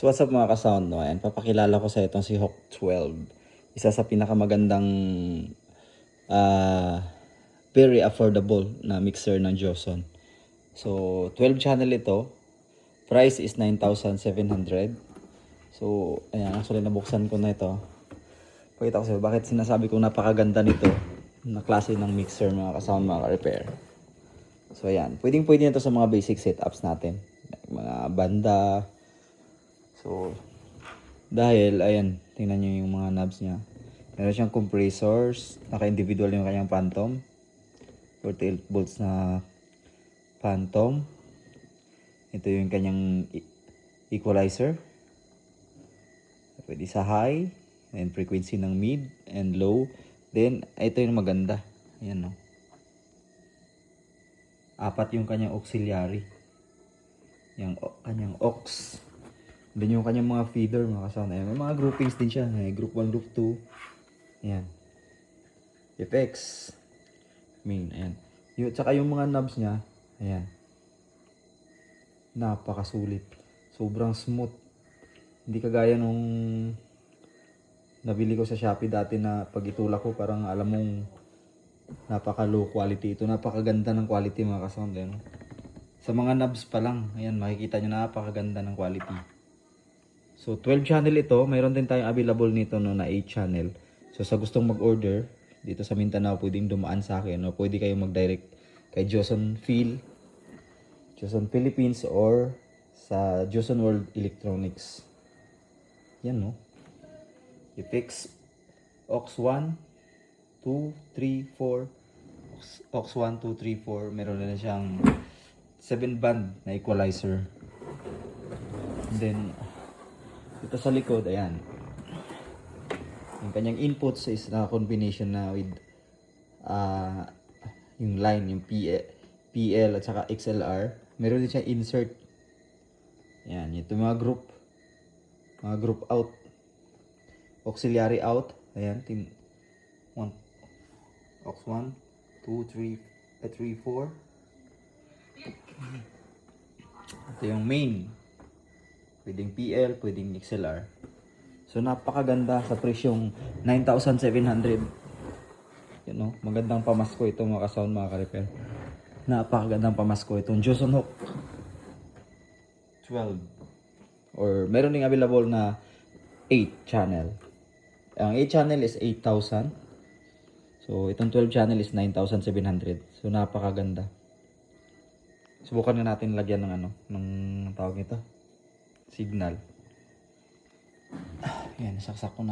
So what's up mga ka-sound, no? Ayan, papakilala ko sa itong si Hawk 12. Isa sa pinakamagandang very affordable na mixer ng Joson. So 12 channel ito. Price is 9,700. So ayan, actually nabuksan ko na ito. Pakita ko sa bakit sinasabi kong napakaganda nito na klase ng mixer mga ka-sound, mga ka-repair. So ayan, pwedeng-pwede na ito sa mga basic setups natin. Like, mga banda. So dahil, ayan, tingnan nyo yung mga knobs niya. Meron siyang compressors, naka-individual yung kanyang phantom. 48 volts na phantom. Ito yung kanyang equalizer. Pwede sa high, and frequency ng mid and low. Then, ito yung maganda. Ayan, no. Apat yung kanyang auxiliary. Yung kanyang aux. Then yung kanyang mga feeder, mga kasama. Ayan, may mga groupings din siya. Ayan, group 1, group 2. Ayan. Effects. Main. Ayan. Tsaka yung mga knobs niya. Ayan. Napakasulit. Sobrang smooth. Hindi kagaya nung nabili ko sa Shopee dati na pag itulak ko parang alam mong napaka low quality. Ito napakaganda ng quality mga kasound. Ayan. Sa mga knobs pa lang. Ayan, makikita nyo napakaganda ng quality. So 12 channel ito, mayroon din tayong available nito no, na 8 channel. So sa gustong mag-order dito sa Mindanao, pwedeng dumaan sa akin o pwede kayong mag-direct kay Joson Philippines or sa Joson World Electronics. Yan no. I-fix aux 1, 2, 3, 4. Aux 1, 2, 3, 4. Meron na siyang 7 band na equalizer. And then ito sa likod, ayan. Yung kanyang inputs is na combination na with yung line, yung PL at saka XLR. Meron din siya insert. Ayan, ito mga group out. Auxiliary out. Ayan, aux 1, 2, 3, 4. Ito yung main. Pwedeng PL, pwedeng XLR. So napakaganda sa presyong 9,700. You know, magandang pamasko ito mga ka-sound, mga ka-repair. Napakagandang pamasko itong Joson Hawk 12. Or meron ding available na 8 channel. Ang 8 channel is 8,000. So itong 12 channel is 9,700. So napakaganda. Subukan na natin lagyan ng ng tawag nito, signal. Yan, saksak ko na.